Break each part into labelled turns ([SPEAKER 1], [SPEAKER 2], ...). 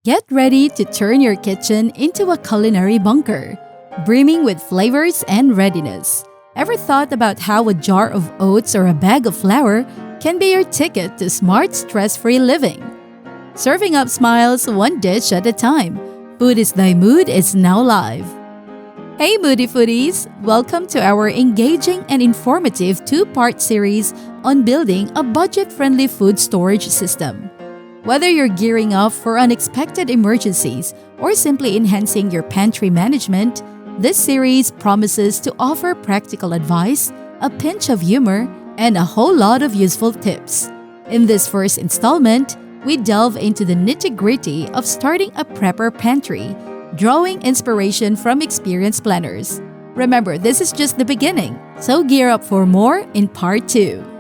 [SPEAKER 1] Get ready to turn your kitchen into a culinary bunker, brimming with flavors and readiness. Ever thought about how a jar of oats or a bag of flour can be your ticket to smart, stress-free living? Serving up smiles one dish at a time. Food is Thy Mood is now live. Hey Moody Foodies! Welcome to our engaging and informative two-part series on building a budget-friendly food storage system. Whether you're gearing up for unexpected emergencies or simply enhancing your pantry management, this series promises to offer practical advice, a pinch of humor, and a whole lot of useful tips. In this first installment, we delve into the nitty-gritty of starting a prepper pantry, drawing inspiration from experienced planners. Remember, this is just the beginning, so gear up for more in Part 2.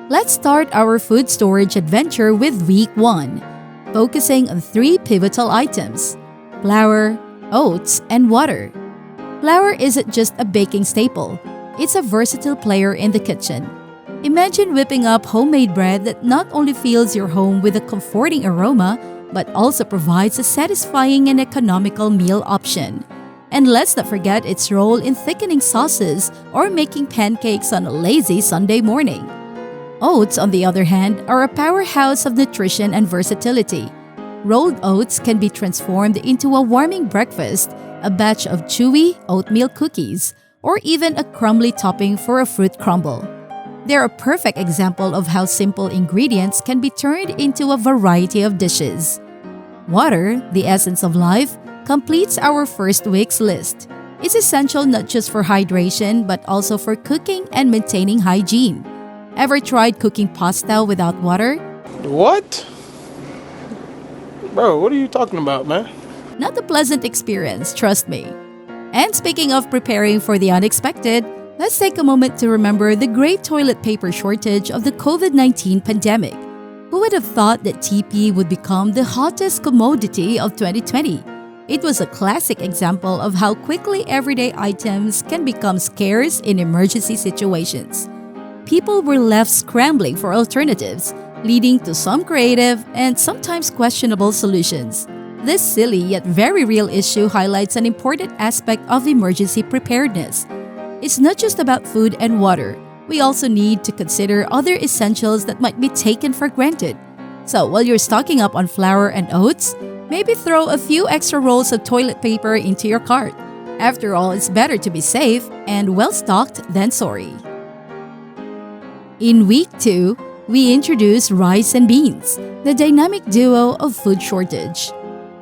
[SPEAKER 1] Let's start our food storage adventure with Week 1, focusing on 3 pivotal items: flour, oats, and water. Flour isn't just a baking staple, it's a versatile player in the kitchen. Imagine whipping up homemade bread that not only fills your home with a comforting aroma, but also provides a satisfying and economical meal option. And let's not forget its role in thickening sauces or making pancakes on a lazy Sunday morning. Oats, on the other hand, are a powerhouse of nutrition and versatility. Rolled oats can be transformed into a warming breakfast, a batch of chewy oatmeal cookies, or even a crumbly topping for a fruit crumble. They're a perfect example of how simple ingredients can be turned into a variety of dishes. Water, the essence of life, completes our first week's list. It's essential not just for hydration but also for cooking and maintaining hygiene. Ever tried cooking pasta without water?
[SPEAKER 2] What? Bro, what are you talking about, man?
[SPEAKER 1] Not a pleasant experience, trust me. And speaking of preparing for the unexpected, let's take a moment to remember the great toilet paper shortage of the COVID-19 pandemic. Who would have thought that TP would become the hottest commodity of 2020? It was a classic example of how quickly everyday items can become scarce in emergency situations. People were left scrambling for alternatives, leading to some creative and sometimes questionable solutions. This silly yet very real issue highlights an important aspect of emergency preparedness. It's not just about food and water. We also need to consider other essentials that might be taken for granted. So while you're stocking up on flour and oats, maybe throw a few extra rolls of toilet paper into your cart. After all, it's better to be safe and well-stocked than sorry. In Week 2, we introduce rice and beans, the dynamic duo of food shortage.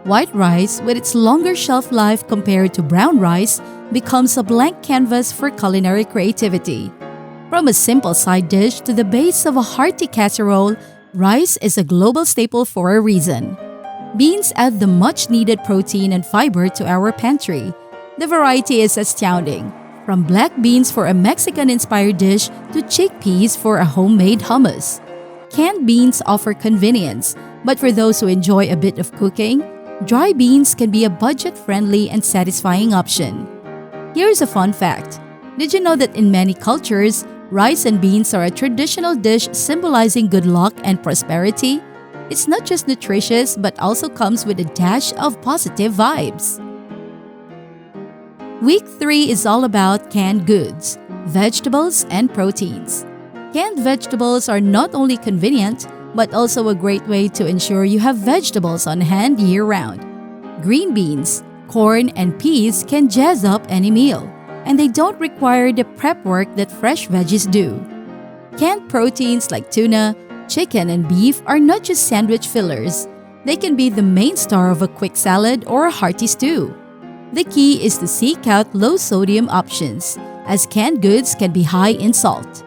[SPEAKER 1] White rice, with its longer shelf life compared to brown rice, becomes a blank canvas for culinary creativity. From a simple side dish to the base of a hearty casserole, rice is a global staple for a reason. Beans add the much-needed protein and fiber to our pantry. The variety is astounding, from black beans for a Mexican-inspired dish to chickpeas for a homemade hummus. Canned beans offer convenience, but for those who enjoy a bit of cooking, dry beans can be a budget-friendly and satisfying option. Here's a fun fact. Did you know that in many cultures, rice and beans are a traditional dish symbolizing good luck and prosperity? It's not just nutritious but also comes with a dash of positive vibes. Week 3 is all about canned goods, vegetables, and proteins. Canned vegetables are not only convenient, but also a great way to ensure you have vegetables on hand year-round. Green beans, corn, and peas can jazz up any meal, and they don't require the prep work that fresh veggies do. Canned proteins like tuna, chicken, and beef are not just sandwich fillers. They can be the main star of a quick salad or a hearty stew. The key is to seek out low-sodium options, as canned goods can be high in salt.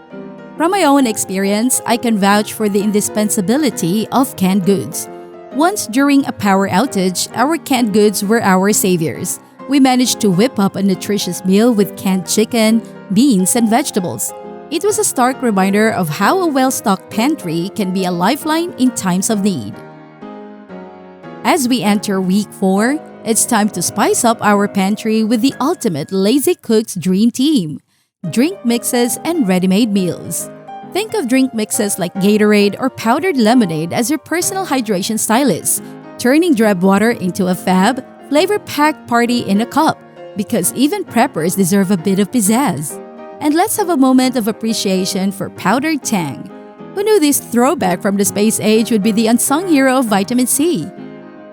[SPEAKER 1] From my own experience, I can vouch for the indispensability of canned goods. Once during a power outage, our canned goods were our saviors. We managed to whip up a nutritious meal with canned chicken, beans, and vegetables. It was a stark reminder of how a well-stocked pantry can be a lifeline in times of need. As we enter Week 4, it's time to spice up our pantry with the ultimate lazy cook's dream team: drink mixes and ready-made meals. Think of drink mixes like Gatorade or powdered lemonade as your personal hydration stylist, turning drab water into a fab, flavor-packed party in a cup, because even preppers deserve a bit of pizzazz. And let's have a moment of appreciation for powdered Tang. Who knew this throwback from the space age would be the unsung hero of vitamin C?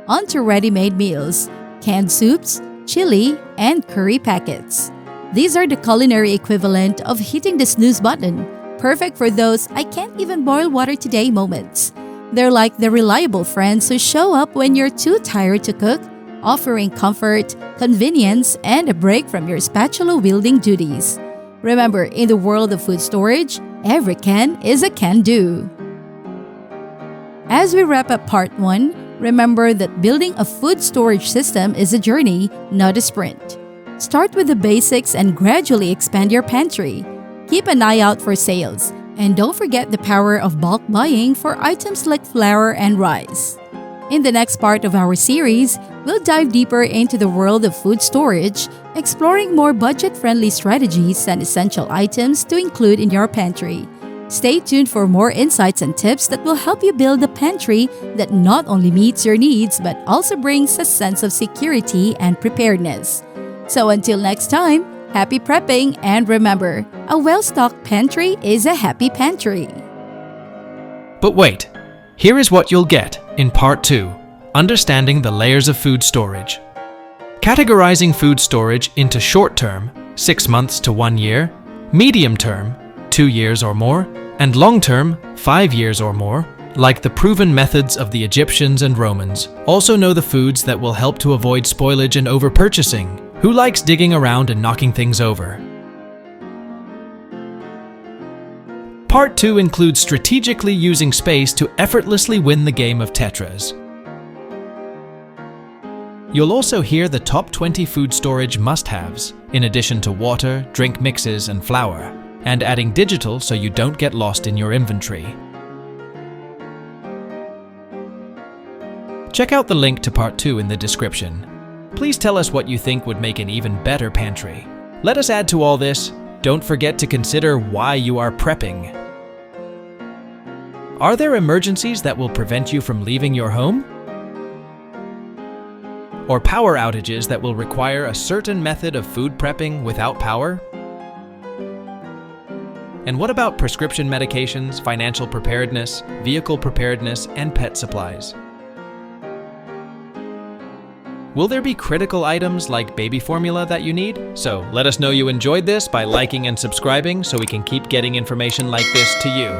[SPEAKER 1] On to ready-made meals, canned soups, chili, and curry packets. These are the culinary equivalent of hitting the snooze button, perfect for those "I can't even boil water today" moments. They're like the reliable friends who show up when you're too tired to cook, offering comfort, convenience, and a break from your spatula-wielding duties. Remember, in the world of food storage, every can is a can-do. As we wrap up part 1, remember that building a food storage system is a journey, not a sprint. Start with the basics and gradually expand your pantry. Keep an eye out for sales, and don't forget the power of bulk buying for items like flour and rice. In the next part of our series, we'll dive deeper into the world of food storage, exploring more budget-friendly strategies and essential items to include in your pantry. Stay tuned for more insights and tips that will help you build a pantry that not only meets your needs but also brings a sense of security and preparedness. So until next time, happy prepping, and remember, a well-stocked pantry is a happy pantry.
[SPEAKER 3] But wait, here is what you'll get in Part 2, Understanding the Layers of Food Storage. Categorizing food storage into short-term, 6 months to 1 year, medium-term, 2 years or more, and long-term, 5 years or more, like the proven methods of the Egyptians and Romans. Also know the foods that will help to avoid spoilage and over-purchasing. Who likes digging around and knocking things over? Part 2 includes strategically using space to effortlessly win the game of Tetras. You'll also hear the top 20 food storage must-haves, in addition to water, drink mixes, and flour, and adding digital so you don't get lost in your inventory. Check out the link to Part 2 in the description. Please tell us what you think would make an even better pantry. Let us add to all this. Don't forget to consider why you are prepping. Are there emergencies that will prevent you from leaving your home? Or power outages that will require a certain method of food prepping without power? And what about prescription medications, financial preparedness, vehicle preparedness, and pet supplies? Will there be critical items like baby formula that you need? So let us know you enjoyed this by liking and subscribing so we can keep getting information like this to you.